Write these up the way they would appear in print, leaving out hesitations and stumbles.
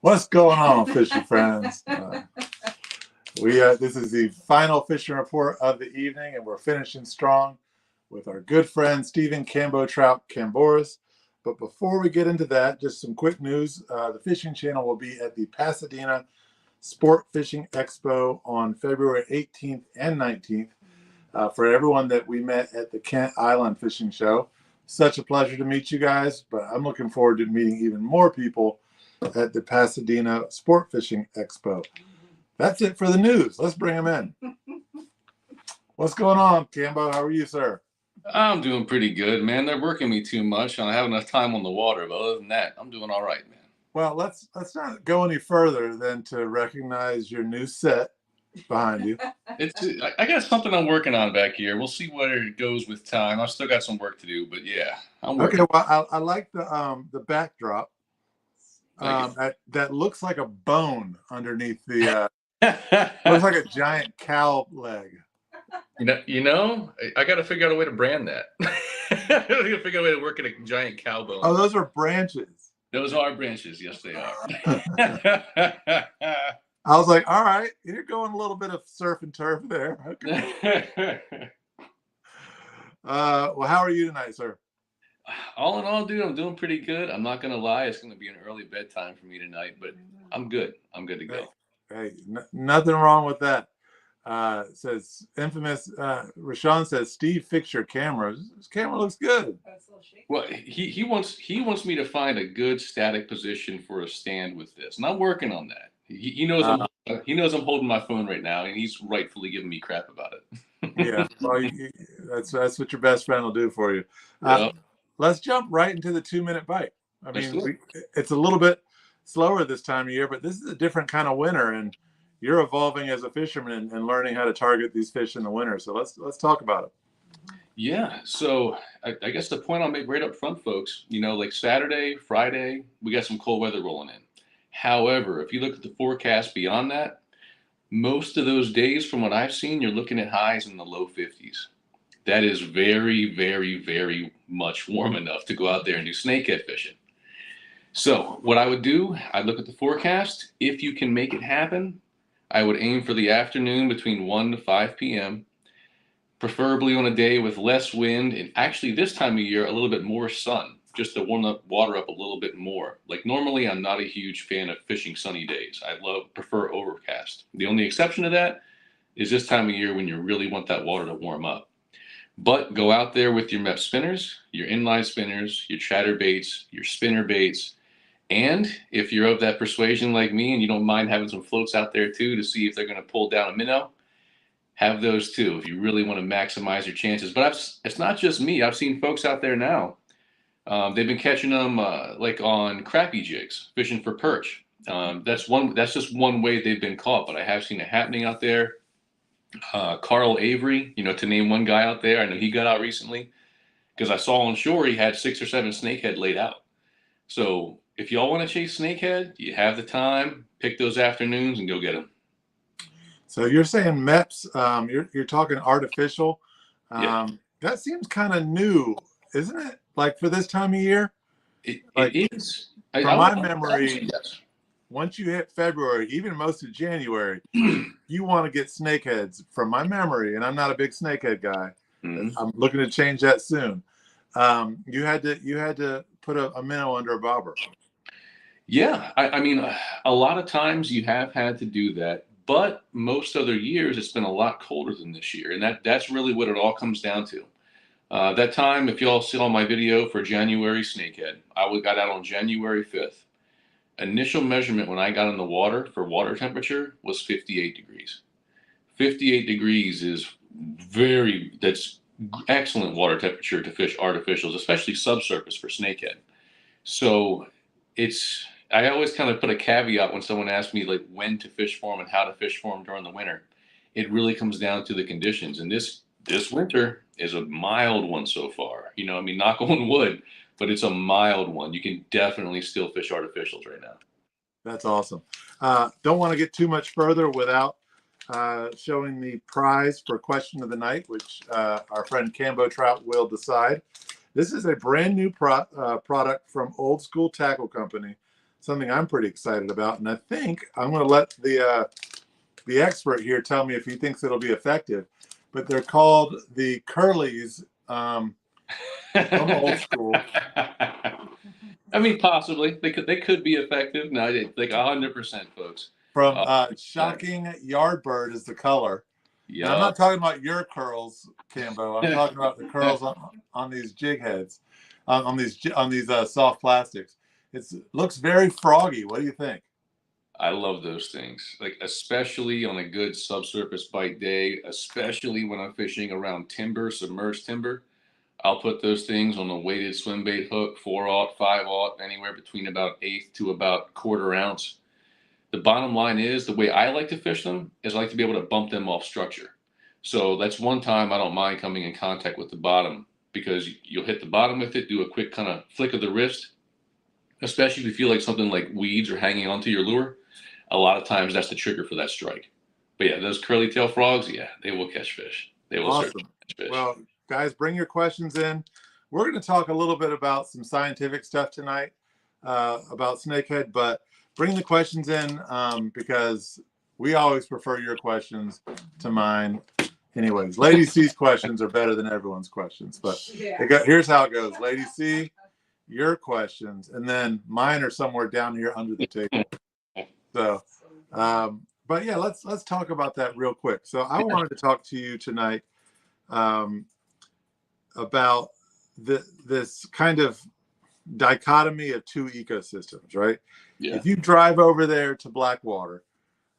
What's going on, fishing friends? This is the final fishing report of the evening, and we're finishing strong with our good friend Stephen Kambotrout Kambouris. But before we get into that, just some quick news. The Fishing Channel will be at the Pasadena Sport Fishing Expo on February 18th and 19th. For everyone that we met at the Kent Island Fishing Show, such a pleasure to meet you guys, but I'm looking forward to meeting even more people at the Pasadena Sport Fishing Expo. That's it for the news. Let's bring them in. What's going on, Kambo? How are you, sir? I'm doing pretty good, man. They're working me too much, and I have enough time on the water. But other than that, I'm doing all right, man. Well, let's not go any further than to recognize your new set behind you. I got something I'm working on back here. We'll see where it goes with time. I've still got some work to do, but yeah, I'm working. Okay, well, I like the backdrop. That looks like a bone underneath the. Looks like a giant cow leg. I got to figure out a way to brand that. I got to figure out a way to work at a giant cow bone. Oh, those are branches. Those are branches. Yes, they are. I was like, all right, you're going a little bit of surf and turf there. Okay. Well, how are you tonight, sir? All in all, dude, I'm doing pretty good. I'm not going to lie. It's going to be an early bedtime for me tonight, but I'm good. I'm good to go. Hey, nothing wrong with that. Says infamous Rashawn says, Steve, fix your camera. This camera looks good. Well, he wants me to find a good static position for a stand with this, and I'm working on that. He knows I'm holding my phone right now, and he's rightfully giving me crap about it. Yeah, well, that's what your best friend will do for you. Yep. Let's jump right into the 2-minute bite. I mean, it's a little bit slower this time of year, but this is a different kind of winter, and you're evolving as a fisherman and learning how to target these fish in the winter. So let's talk about it. Yeah. So I guess the point I'll make right up front, folks, like Saturday, Friday, we got some cold weather rolling in. However, if you look at the forecast beyond that, most of those days from what I've seen, you're looking at highs in the low 50s. That is very, very, very much warm enough to go out there and do snakehead fishing. So what I would do, I'd look at the forecast. If you can make it happen, I would aim for the afternoon between 1 to 5 p.m., preferably on a day with less wind, and actually this time of year, a little bit more sun, just to warm the water up a little bit more. Like normally, I'm not a huge fan of fishing sunny days. I prefer overcast. The only exception to that is this time of year when you really want that water to warm up. But go out there with your MEP spinners, your inline spinners, your chatterbaits, your spinner baits. And if you're of that persuasion like me and you don't mind having some floats out there too to see if they're going to pull down a minnow, have those too if you really want to maximize your chances. But it's not just me. I've seen folks out there now. They've been catching them like on crappie jigs, fishing for perch. That's just one way they've been caught, but I have seen it happening out there. Carl Avery, to name one guy out there. I know he got out recently because I saw on shore he had 6 or 7 snakehead laid out. So if y'all want to chase snakehead, you have the time, pick those afternoons and go get them. So you're saying MEPS, you're talking artificial. Yeah. That seems kind of new, isn't it? Like for this time of year? It is. From my memory, yes. Once you hit February, even most of January, you want to get snakeheads from my memory, and I'm not a big snakehead guy. Mm-hmm. I'm looking to change that soon. You had to put a minnow under a bobber. Yeah, I mean, a lot of times you have had to do that, but most other years it's been a lot colder than this year, and that's really what it all comes down to. That time, if y'all saw my video for January snakehead, I got out on January 5th. Initial measurement when I got in the water for water temperature was 58 degrees. 58 degrees is that's excellent water temperature to fish artificials, especially subsurface for snakehead. So I always kind of put a caveat when someone asks me like when to fish for them and how to fish for them during the winter. It really comes down to the conditions, and this winter is a mild one so far. I mean, knock on wood, but it's a mild one. You can definitely still fish artificials right now. That's awesome. Don't want to get too much further without showing the prize for question of the night, which our friend Kambotrout will decide. This is a brand new product from Old School Tackle Company, something I'm pretty excited about. And I think I'm going to let the expert here tell me if he thinks it'll be effective. But they're called the Curlies from Old School. I mean, possibly they could be effective. No, like 100%, folks. From Shocking Yardbird is the color. Yeah. Now, I'm not talking about your curls, Cambo. I'm talking about the curls on these jig heads, on these soft plastics. It looks very froggy. What do you think? I love those things, like especially on a good subsurface bite day, especially when I'm fishing around timber, submerged timber. I'll put those things on a weighted swim bait hook, 4/0, 5/0, anywhere between about eighth to about quarter ounce. The bottom line is the way I like to fish them is I like to be able to bump them off structure. So that's one time I don't mind coming in contact with the bottom because you'll hit the bottom with it, do a quick kind of flick of the wrist, especially if you feel like something like weeds are hanging onto your lure. A lot of times that's the trigger for that strike. But yeah, those curly tail frogs, yeah, they will catch fish. They will certainly catch fish. Well, guys, bring your questions in. We're going to talk a little bit about some scientific stuff tonight about snakehead, but bring the questions in because we always prefer your questions to mine. Anyways, Lady C's questions are better than everyone's questions, but here's how it goes. Lady C, your questions, and then mine are somewhere down here under the table. So, but yeah, let's talk about that real quick. So I wanted to talk to you tonight about this kind of dichotomy of two ecosystems, right? Yeah. If you drive over there to Blackwater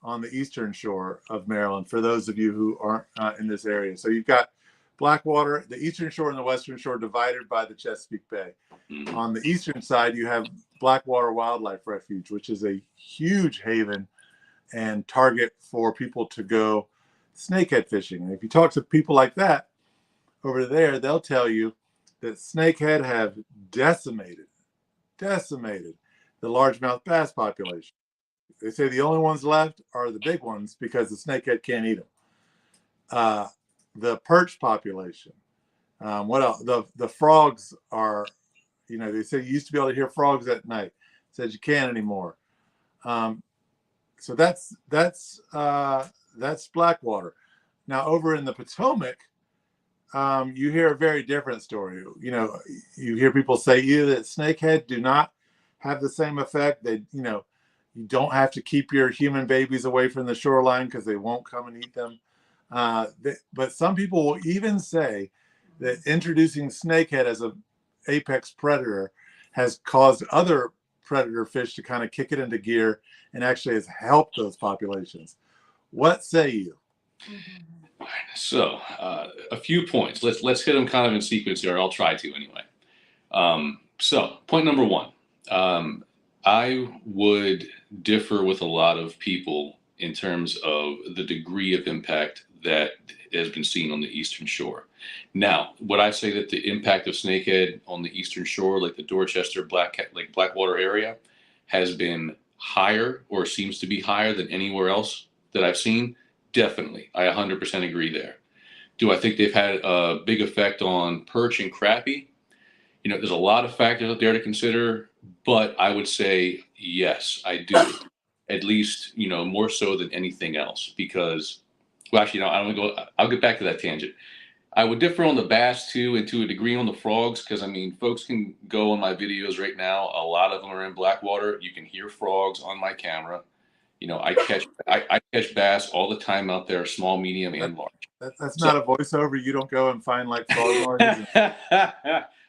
on the eastern shore of Maryland, for those of you who aren't in this area, so you've got Blackwater, the eastern shore and the western shore divided by the Chesapeake Bay. Mm-hmm. On the eastern side, you have Blackwater Wildlife Refuge, which is a huge haven and target for people to go snakehead fishing. And if you talk to people like that over there, they'll tell you that snakehead have decimated the largemouth bass population. They say the only ones left are the big ones because the snakehead can't eat them. The perch population. What else? The frogs are, they said you used to be able to hear frogs at night. Said you can't anymore. So that's Blackwater. Now over in the Potomac, you hear a very different story. You hear people say either that snakehead do not have the same effect. They, you don't have to keep your human babies away from the shoreline because they won't come and eat them. But some people will even say that introducing snakehead as an apex predator has caused other predator fish to kind of kick it into gear and actually has helped those populations. What say you? So a few points. Let's hit them kind of in sequence here. I'll try to anyway. So point number one, I would differ with a lot of people in terms of the degree of impact that has been seen on the eastern shore. Now, would I say that the impact of snakehead on the eastern shore, like the Dorchester, Blackwater area, has been higher or seems to be higher than anywhere else that I've seen? Definitely. I 100% agree there. Do I think they've had a big effect on perch and crappie? There's a lot of factors out there to consider, but I would say yes, I do. At least, more so than anything else because, well, actually, I'll get back to that tangent. I would differ on the bass too, and to a degree on the frogs, because folks can go on my videos right now. A lot of them are in Blackwater. You can hear frogs on my camera. I catch bass all the time out there, small, medium, and large. That's not a voiceover. You don't go and find like frog noises.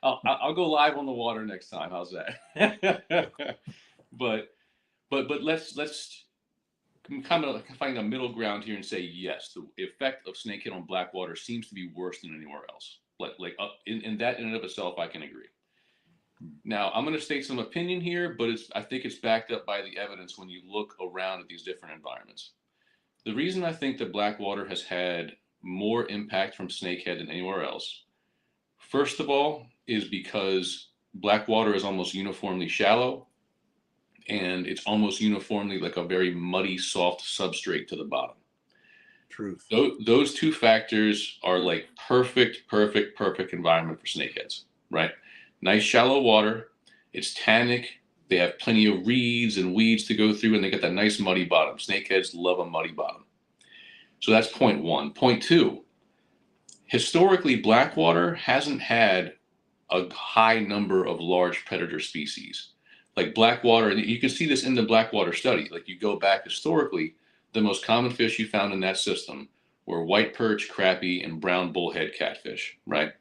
I'll go live on the water next time. How's that? but let's kind of find a middle ground here and say yes, the effect of snakehead on Blackwater seems to be worse than anywhere else. In that in and of itself, I can agree. Now, I'm going to state some opinion here, but I think it's backed up by the evidence when you look around at these different environments. The reason I think that Blackwater has had more impact from snakehead than anywhere else, first of all, is because Blackwater is almost uniformly shallow, and it's almost uniformly like a very muddy, soft substrate to the bottom. Truth. Those two factors are like perfect environment for snakeheads, right? Nice shallow water. It's tannic. They have plenty of reeds and weeds to go through, and they got that nice muddy bottom. Snakeheads love a muddy bottom. So that's point one. Point two, historically, Blackwater hasn't had a high number of large predator species. Like Blackwater, and you can see this in the Blackwater study. Like you go back historically, the most common fish you found in that system were white perch, crappie, and brown bullhead catfish, right?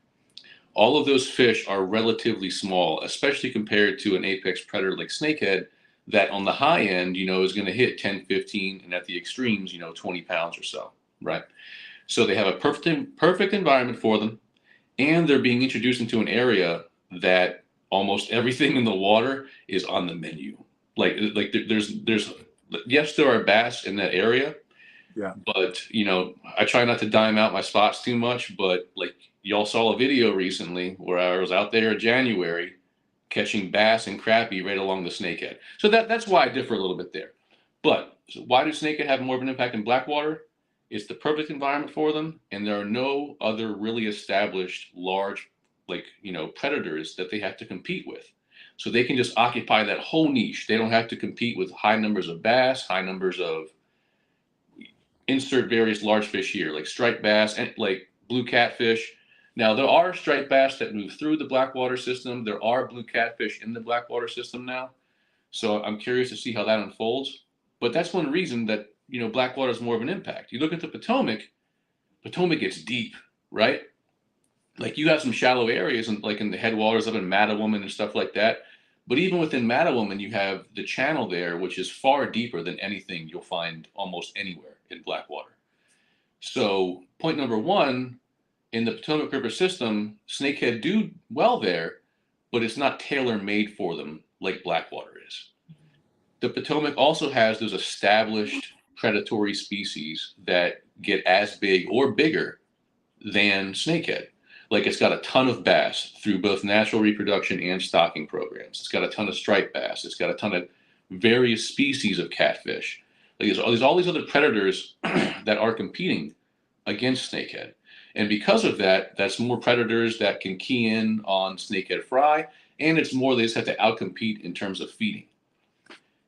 All of those fish are relatively small, especially compared to an apex predator like snakehead that on the high end, is going to hit 10, 15, and at the extremes, 20 pounds or so, right? So they have a perfect environment for them, and they're being introduced into an area that almost everything in the water is on the menu. Like there's yes, there are bass in that area. Yeah. But I try not to dime out my spots too much. But like y'all saw a video recently where I was out there in January catching bass and crappie right along the Snakehead. So that's why I differ a little bit there. But so why do Snakehead have more of an impact in Blackwater? It's the perfect environment for them, and there are no other really established large predators that they have to compete with. So they can just occupy that whole niche. They don't have to compete with high numbers of bass, high numbers of insert various large fish here, like striped bass and like blue catfish. Now, there are striped bass that move through the Blackwater system. There are blue catfish in the Blackwater system now. So I'm curious to see how that unfolds. But that's one reason that, Blackwater is more of an impact. You look at the Potomac gets deep, right? Like you have some shallow areas and like in the headwaters up in Mattawoman and stuff like that. But even within Mattawoman, you have the channel there, which is far deeper than anything you'll find almost anywhere in Blackwater. So point number one, in the Potomac River system, snakehead do well there, but it's not tailor-made for them like Blackwater is. The Potomac also has those established predatory species that get as big or bigger than snakehead. Like it's got a ton of bass through both natural reproduction and stocking programs. It's got a ton of striped bass. It's got a ton of various species of catfish. Like there's all these other predators that are competing against snakehead. And because of that, that's more predators that can key in on snakehead fry, and it's more they just have to outcompete in terms of feeding.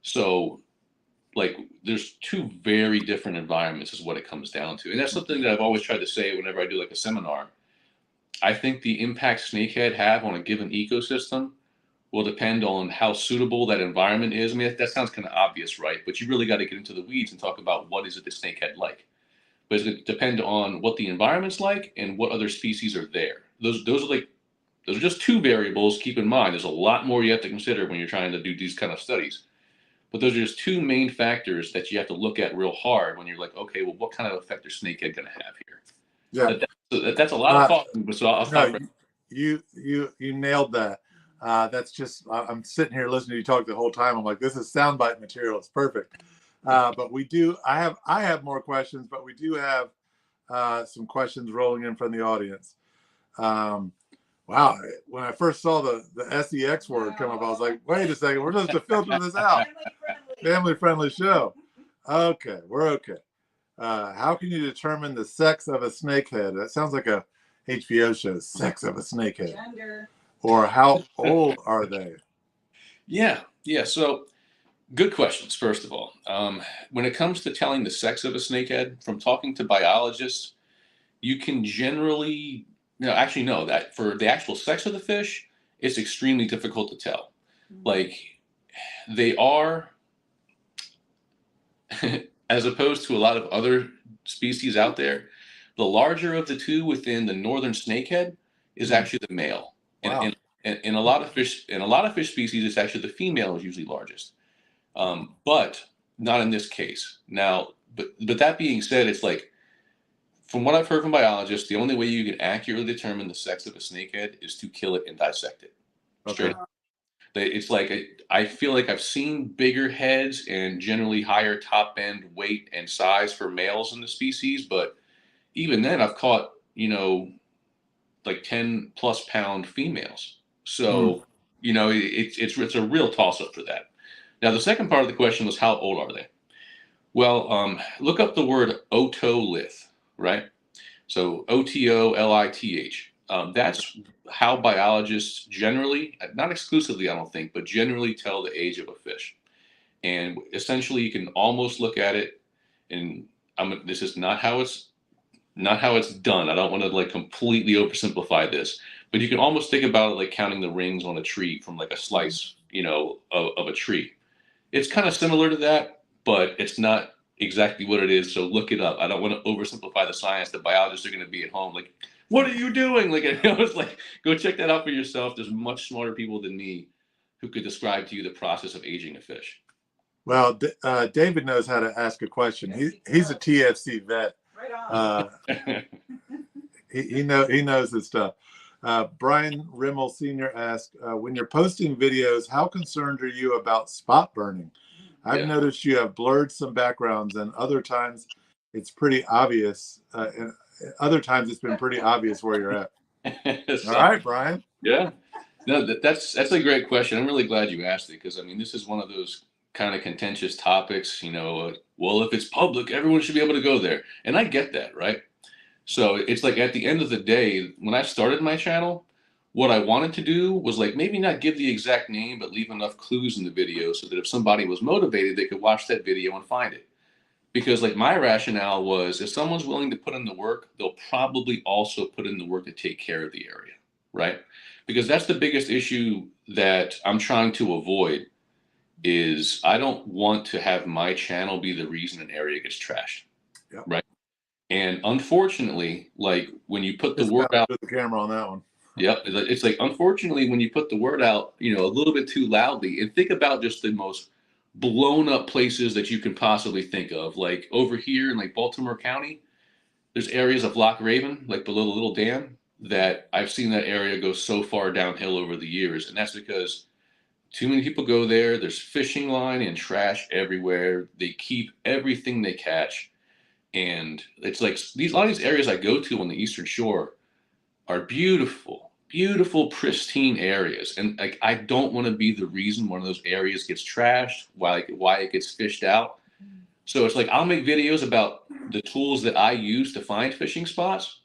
So like there's two very different environments is what it comes down to. And that's something that I've always tried to say whenever I do like a seminar. I think the impact snakehead have on a given ecosystem will depend on how suitable that environment is. I mean, that sounds kind of obvious, right? But you really got to get into the weeds and talk about what is it that snakehead like. But it's going to depend on what the environment's like and what other species are there. Those are just two variables. Keep in mind, there's a lot more you have to consider when you're trying to do these kind of studies. But those are just two main factors that you have to look at real hard when you're like, okay, well, what kind of effect is snakehead going to have here? Yeah, that's a lot of talking. So I'll stop. No, you nailed that. That's just I'm sitting here listening to you talk the whole time. I'm like, this is soundbite material. It's perfect. But I have more questions, but we do have some questions rolling in from the audience. Wow, when I first saw the SEX word come up, I was like, wait a second, we're supposed to filter this out. Family friendly show. Okay, we're okay. How can you determine the sex of a snakehead? That sounds like a HBO show, Sex of a Snakehead. Gender. Or how old are they? Yeah. So good questions, first of all. When it comes to telling the sex of a snakehead, from talking to biologists, you can generally, know that for the actual sex of the fish, it's extremely difficult to tell. Like they are, as opposed to a lot of other species out there, the larger of the two within the northern snakehead is actually the male. Wow. And in a lot of fish species, it's actually the female is usually largest. But not in this case. Now, but that being said, it's like, from what I've heard from biologists, the only way you can accurately determine the sex of a snakehead is to kill it and dissect it. Straight up. It's like I feel like I've seen bigger heads and generally higher top end weight and size for males in the species, but even then I've caught, like 10 plus pound females. Mm. So, it's a real toss up for that. Now, the second part of the question was how old are they? Well, look up the word otolith, right? So Otolith. That's how biologists generally, not exclusively, I don't think, but generally tell the age of a fish. And essentially, you can almost look at it, and this is not how it's done. I don't want to like completely oversimplify this, but you can almost think about it like counting the rings on a tree from like a slice, of a tree. It's kind of similar to that, but it's not exactly what it is. So look it up. I don't want to oversimplify the science. The biologists are going to be at home like, what are you doing? Like, it's like, go check that out for yourself. There's much smarter people than me who could describe to you the process of aging a fish. Well, David knows how to ask a question. He's a TFC vet. Right on. He knows his stuff. Brian Rimmel Sr. asked, when you're posting videos, how concerned are you about spot burning? I've noticed you have blurred some backgrounds, and other times it's pretty obvious. And other times it's been pretty obvious where you're at. All right, Brian. Yeah. No, that's a great question. I'm really glad you asked it because, I mean, this is one of those kind of contentious topics, well, if it's public, everyone should be able to go there. And I get that, right? So it's like at the end of the day, when I started my channel, what I wanted to do was like maybe not give the exact name, but leave enough clues in the video so that if somebody was motivated, they could watch that video and find it. Because like my rationale was if someone's willing to put in the work, they'll probably also put in the work to take care of the area, right? Because that's the biggest issue that I'm trying to avoid is I don't want to have my channel be the reason an area gets trashed, right? And unfortunately, like when you put the word out, put the camera on that one. Yep, it's like unfortunately when you put the word out, a little bit too loudly, and think about just the most blown up places that you can possibly think of, like over here in like Baltimore County, there's areas of Loch Raven, like below the little dam, that I've seen that area go so far downhill over the years, and that's because too many people go there. There's fishing line and trash everywhere. They keep everything they catch. And it's like a lot of these areas I go to on the Eastern Shore are beautiful, beautiful, pristine areas. And like, I don't want to be the reason one of those areas gets trashed, why it gets fished out. So it's like, I'll make videos about the tools that I use to find fishing spots.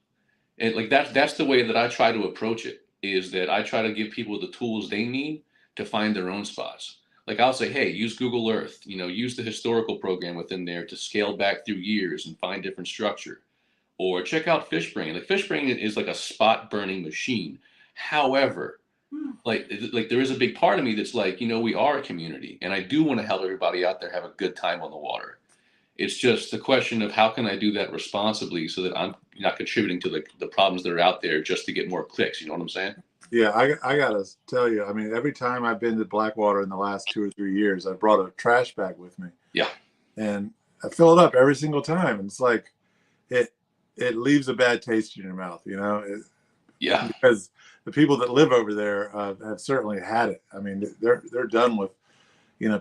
And like, that's the way that I try to approach it, is that I try to give people the tools they need to find their own spots. Like I'll say, hey, use Google Earth, use the historical program within there to scale back through years and find different structure. Or check out FishBrain. Like FishBrain is like a spot burning machine. However, like there is a big part of me that's like, we are a community and I do want to help everybody out there have a good time on the water. It's just the question of how can I do that responsibly so that I'm not contributing to the problems that are out there just to get more clicks. You know what I'm saying? Yeah, I gotta tell you, I mean, every time I've been to Blackwater in the last 2 or 3 years, I brought a trash bag with me. Yeah. And I fill it up every single time. And it's like, it leaves a bad taste in your mouth, Yeah. Because the people that live over there have certainly had it. I mean, they're done with,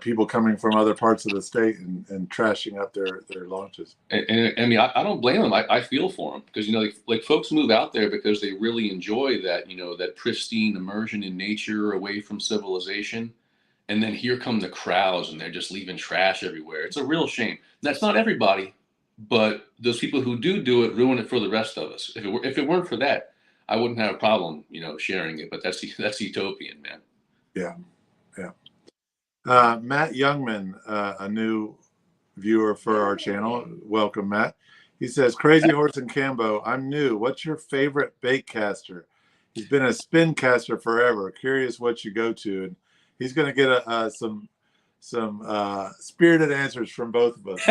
people coming from other parts of the state and trashing up their launches. And I mean, I don't blame them. I feel for them because, like folks move out there because they really enjoy that, that pristine immersion in nature away from civilization. And then here come the crowds and they're just leaving trash everywhere. It's a real shame. That's not everybody, but those people who do it ruin it for the rest of us. If it weren't for that, I wouldn't have a problem, sharing it. But that's utopian, man. Yeah. Matt Youngman, a new viewer for our channel. Welcome, Matt. He says, Crazy Horse and Cambo, I'm new. What's your favorite bait caster? He's been a spin caster forever. Curious what you go to. And he's going to get some spirited answers from both of us.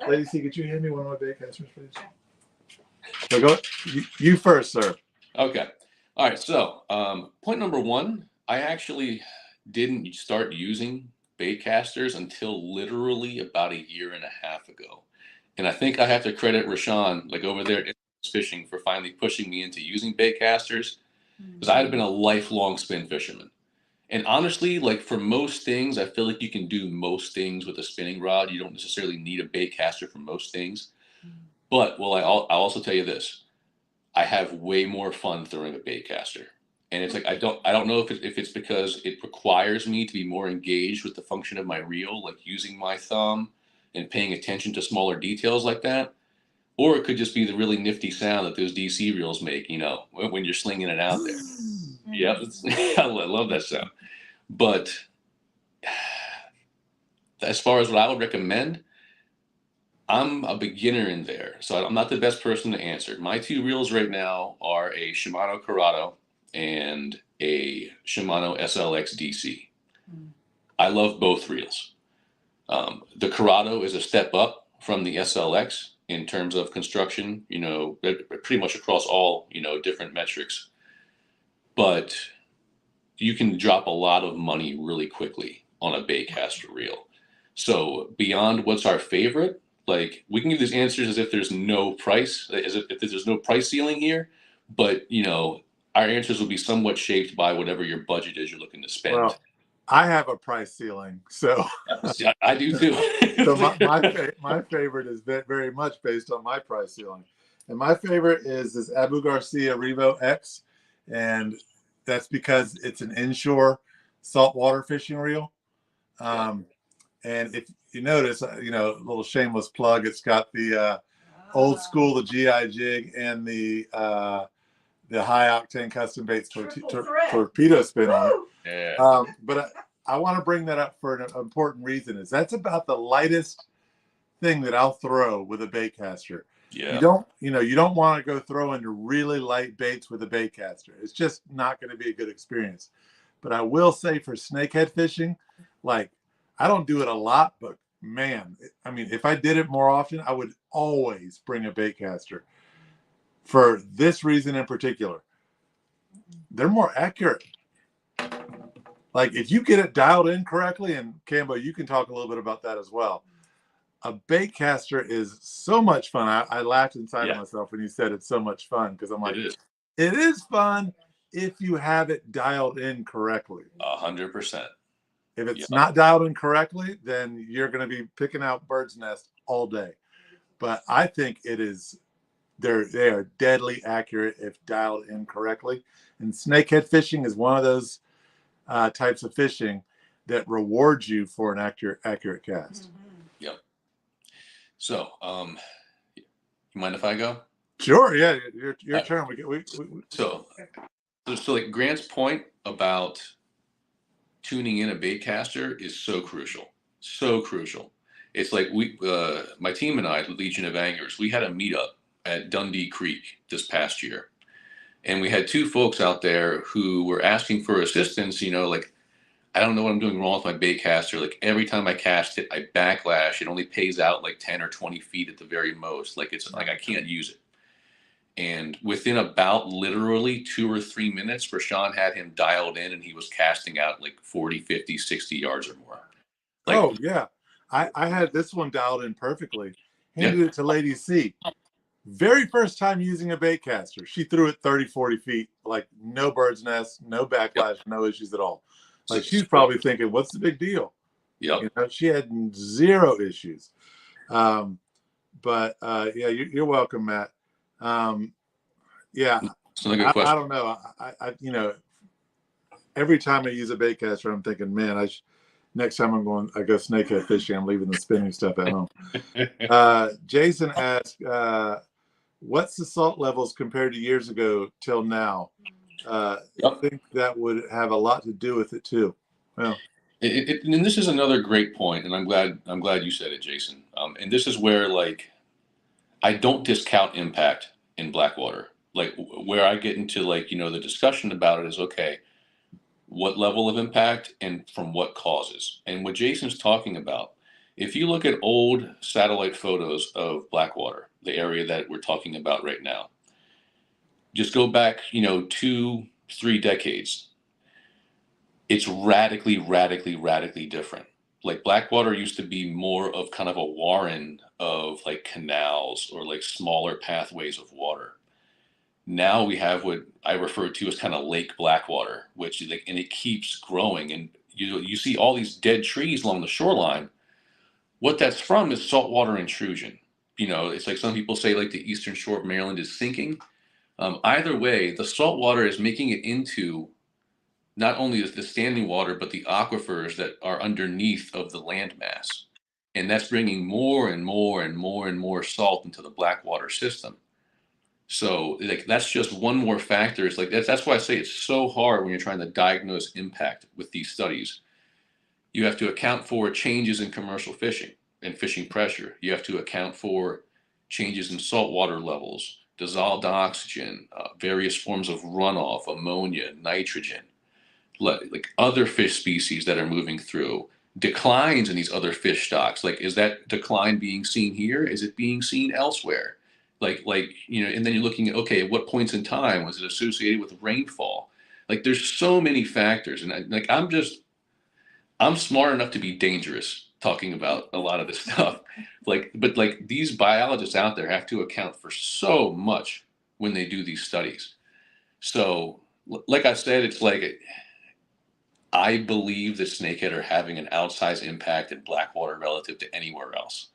Lady C, could you hand me one of my bait casters, please? So go, you first, sir. Okay. All right. So point number one, I actually didn't start using bait casters until literally about 1.5 years ago. And I think I have to credit Rashawn, like over there at Fishing, for finally pushing me into using bait casters, because I had been a lifelong spin fisherman. And honestly, like for most things, I feel like you can do most things with a spinning rod. You don't necessarily need a bait caster for most things. But well, I'll also tell you this: I have way more fun throwing a bait caster, and it's like I don't know if it's because it requires me to be more engaged with the function of my reel, like using my thumb and paying attention to smaller details like that, or it could just be the really nifty sound that those DC reels make. When you're slinging it out there. Yep, I love that sound. But as far as what I would recommend, I'm a beginner in there, so I'm not the best person to answer. My two reels right now are a Shimano Corrado and a Shimano SLX DC. I love both reels. The Corrado is a step up from the SLX in terms of construction, pretty much across all, different metrics. But you can drop a lot of money really quickly on a baitcaster reel. So beyond what's our favorite, like we can give these answers as if there's no price, as if there's no price ceiling here, but our answers will be somewhat shaped by whatever your budget is you're looking to spend. Well, I have a price ceiling, so I do too. so my favorite is very much based on my price ceiling, and my favorite is this Abu Garcia Revo X, and that's because it's an inshore saltwater fishing reel. And if you notice, a little shameless plug, it's got the old school, the GI jig, and the high octane custom baits torpedo spin on it. Yeah. But I want to bring that up for an important reason. Is that's about the lightest thing that I'll throw with a bait caster. Yeah. You don't want to go throw into really light baits with a bait caster. It's just not going to be a good experience. But I will say for snakehead fishing, like I don't do it a lot, but man, I mean, if I did it more often, I would always bring a bait caster. For this reason in particular, they're more accurate. Like if you get it dialed in correctly, and Cambo, you can talk a little bit about that as well. A bait caster is so much fun. I laughed inside of myself when you said it's so much fun, because I'm like, it is fun if you have it dialed in correctly. 100%. If it's not dialed in correctly, then you're going to be picking out bird's nest all day. But I think they are deadly accurate if dialed in correctly. And snakehead fishing is one of those types of fishing that rewards you for an accurate cast. Yep. So, you mind if I go? Sure. Yeah, your turn. So like Grant's point about tuning in a bait caster is so crucial. So crucial. It's like my team and I, Legion of Anglers, we had a meetup at Dundee Creek this past year. And we had two folks out there who were asking for assistance, like, I don't know what I'm doing wrong with my bait caster. Like every time I cast it, I backlash. It only pays out like 10 or 20 feet at the very most. Like it's like I can't use it. And within about literally 2 or 3 minutes, Rashawn had him dialed in and he was casting out like 40, 50, 60 yards or more. Like, oh, yeah. I had this one dialed in perfectly. Handed it to Lady C. Very first time using a bait caster. She threw it 30, 40 feet, like no bird's nest, no backlash, no issues at all. Like she's probably thinking, what's the big deal? Yep. She had zero issues. But yeah, you're welcome, Matt. Yeah, I don't know. I every time I use a bait caster, I'm thinking, man, next time I go snakehead fishing, I'm leaving the spinning stuff at home. Jason asked, what's the salt levels compared to years ago till now? I think that would have a lot to do with it too. Well, and this is another great point, and I'm glad you said it, Jason. And this is where like I don't discount impact in Blackwater. Like where I get into like the discussion about it is okay, what level of impact and from what causes. And what Jason's talking about, if you look at old satellite photos of Blackwater, the area that we're talking about right now, just go back 2-3 decades. It's radically different. Like Blackwater used to be more of kind of a warren of like canals or like smaller pathways of water. Now we have what I refer to as kind of lake blackwater, which is like, and it keeps growing. And you see all these dead trees along the shoreline. What that's from is saltwater intrusion. It's like some people say like the eastern shore of Maryland is sinking. Either way, the salt water is making it into not only the standing water, but the aquifers that are underneath of the landmass. And that's bringing more and more and more and more salt into the Blackwater system. So like that's just one more factor. It's like that's why I say it's so hard when you're trying to diagnose impact with these studies. You have to account for changes in commercial fishing and fishing pressure. You have to account for changes in saltwater levels, dissolved oxygen, various forms of runoff, ammonia, nitrogen, like other fish species that are moving through, declines in these other fish stocks. Like, is that decline being seen here? Is it being seen elsewhere? And then you're looking at, okay, at what points in time was it associated with rainfall? Like, there's so many factors, and I'm smart enough to be dangerous talking about a lot of this stuff. But these biologists out there have to account for so much when they do these studies. So, like I said, it's like I believe that snakehead are having an outsized impact in Blackwater relative to anywhere else.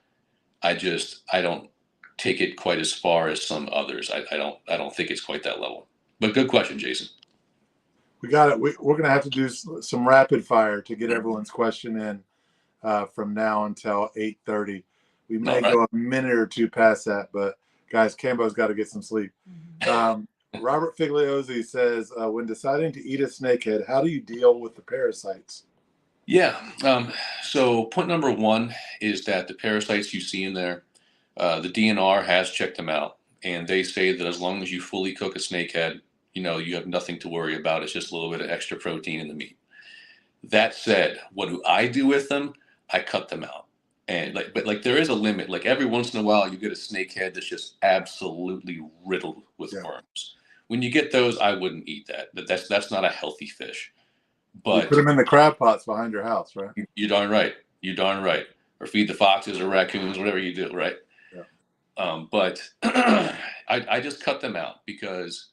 I don't take it quite as far as some others. I don't think it's quite that level. But good question, Jason. We got it. We're going to have to do some rapid fire to get everyone's question in from now until 8:30. We may go a minute or two past that, but guys, Kambo's got to get some sleep. Robert Figliozzi says, when deciding to eat a snakehead, how do you deal with the parasites? Yeah. So point number one is that the parasites you see in there, the DNR has checked them out, and they say that as long as you fully cook a snakehead, you have nothing to worry about. It's just a little bit of extra protein in the meat. That said, what do I do with them? I cut them out. And but there is a limit. Like every once in a while, you get a snakehead that's just absolutely riddled with worms. When you get those, I wouldn't eat that. That's not a healthy fish. But you put them in the crab pots behind your house, right? You're darn right. You're darn right. Or feed the foxes or raccoons, whatever you do, right? Yeah. But I just cut them out because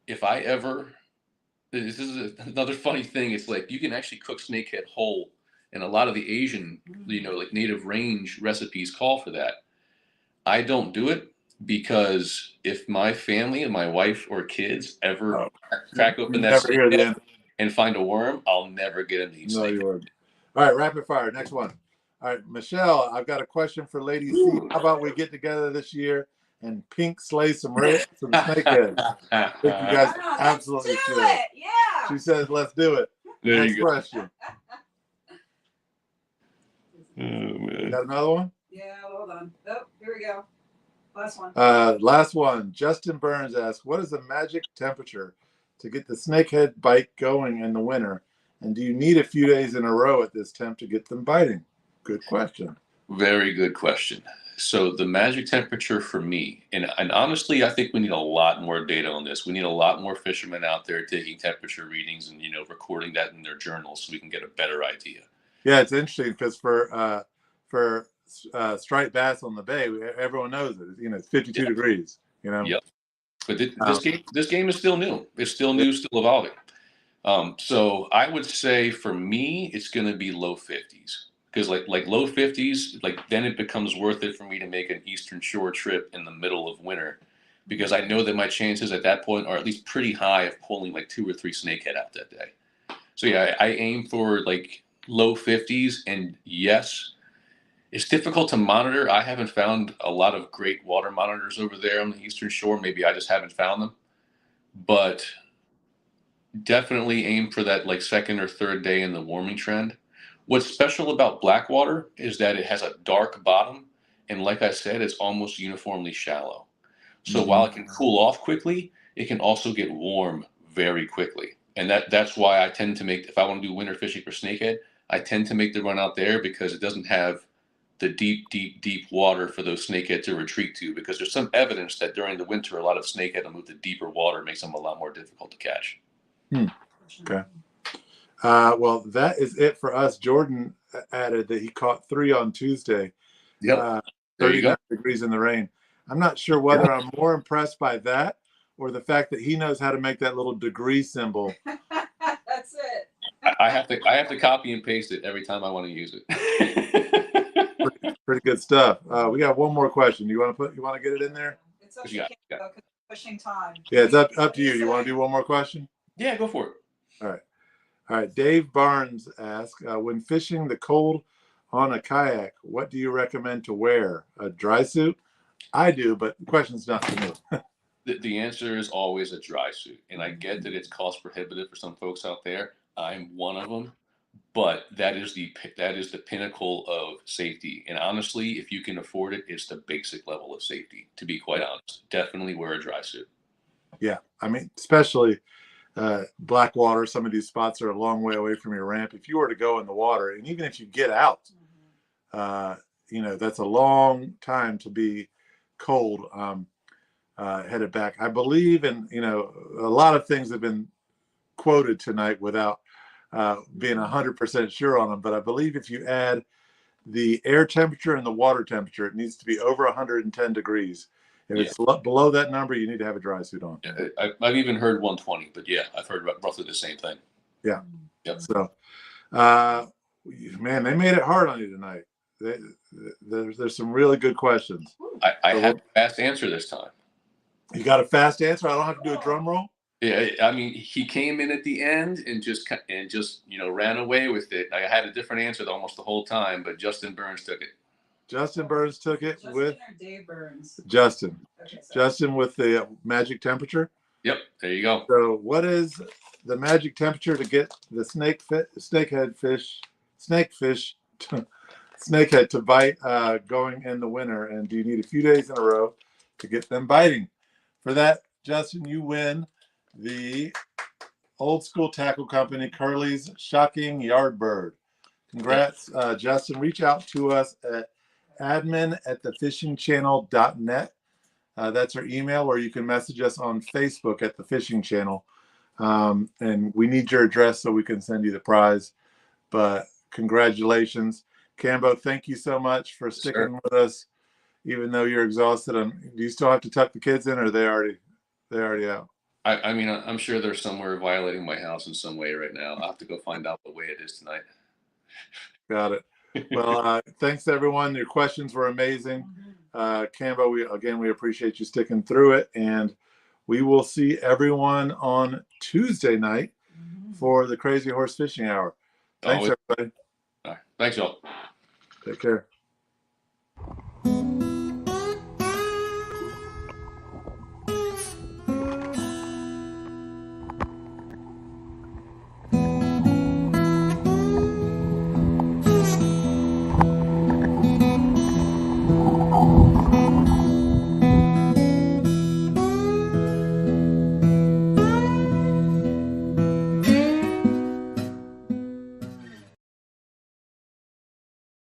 if I ever, this is another funny thing. It's like you can actually cook snakehead whole, and a lot of the Asian, like native range recipes call for that. I don't do it because if my family and my wife or kids ever crack open that snakehead and find a worm, I'll never get into these snakehead. You wouldn't. All right, rapid fire. Next one. All right, Michelle, I've got a question for Lady C. How about we get together this year and pink slay some snakeheads? I think you guys absolutely should. Yeah. She says, let's do it. Next question. Oh, man. Got another one? Yeah, hold on. Oh, here we go. Last one. Last one. Justin Burns asks, what is the magic temperature to get the snakehead bite going in the winter? And do you need a few days in a row at this temp to get them biting? Good question. Very good question. So the magic temperature for me, and honestly, I think we need a lot more data on this. We need a lot more fishermen out there taking temperature readings and, recording that in their journals so we can get a better idea. Yeah, it's interesting because for striped bass on the bay, everyone knows it. It's 52 degrees. Yep. But this game is still new. It's still new, still evolving. So I would say for me, it's going to be low 50s because like low 50s, then it becomes worth it for me to make an Eastern Shore trip in the middle of winter because I know that my chances at that point are at least pretty high of pulling like 2 or 3 snakehead out that day. So yeah, I aim for low 50s, and yes, it's difficult to monitor. I haven't found a lot of great water monitors over there on the Eastern Shore. Maybe I just haven't found them, but definitely aim for that second or third day in the warming trend. What's special about Blackwater is that it has a dark bottom, and like I said, it's almost uniformly shallow. So while it can cool off quickly, it can also get warm very quickly. And that's why I tend to make, if I want to do winter fishing for snakehead, I tend to make the run out there because it doesn't have the deep, deep, deep water for those snakehead to retreat to, because there's some evidence that during the winter, a lot of snakehead will move to deeper water, makes them a lot more difficult to catch. Okay. Well, that is it for us. Jordan added that he caught 3 on Tuesday. Yep. 39 degrees in the rain. I'm not sure whether I'm more impressed by that or the fact that he knows how to make that little degree symbol. That's it. I have to copy and paste it every time I want to use it. Pretty good stuff. We got one more question. You want to get it in there? It's up to Yeah, Kim, though, 'cause we're pushing time. Yeah, it's up to you. You want to do one more question? Yeah, go for it. All right. Dave Barnes asks, when fishing the cold on a kayak, what do you recommend to wear? A dry suit? I do, but the question's not for me. The answer is always a dry suit, and I get that it's cost prohibitive for some folks out there. I'm one of them, but that is the pinnacle of safety. And honestly, if you can afford it, it's the basic level of safety. To be quite honest, definitely wear a dry suit. Yeah, I mean, especially Blackwater. Some of these spots are a long way away from your ramp. If you were to go in the water, and even if you get out, that's a long time to be cold. Headed back. I believe in, a lot of things have been quoted tonight without being 100% sure on them. But I believe if you add the air temperature and the water temperature, it needs to be over 110 degrees. If it's below that number, you need to have a dry suit on. Yeah, I've even heard 120, but yeah, I've heard roughly the same thing. Yeah. Yep. So, man, they made it hard on you tonight. There's some really good questions. I have a fast answer this time. You got a fast answer? I don't have to do a drum roll? Yeah, I mean, he came in at the end and just ran away with it. I had a different answer almost the whole time, but Justin Burns took it. Justin Burns took it with or Dave Burns? Justin. Okay, Justin with the magic temperature. Yep, there you go. So, what is the magic temperature to get the snakehead to bite going in the winter? And do you need a few days in a row to get them biting? For that, Justin, you win the Old School Tackle Company Curly's Shocking Yardbird. Congrats, Justin. Reach out to us at admin@thefishingchannel.net. That's our email, or you can message us on Facebook at The Fishing Channel. And we need your address so we can send you the prize. But congratulations. Kambo, thank you so much for sticking with us, even though you're exhausted. Do you still have to tuck the kids in, or are they already out? I mean, I'm sure they're somewhere violating my house in some way right now. I'll have to go find out what way it is tonight. Got it. Well, thanks everyone. Your questions were amazing. Kambo, we appreciate you sticking through it, and we will see everyone on Tuesday night for the Crazy Horse Fishing Hour. Thanks, everybody. All right. Thanks, y'all. Take care.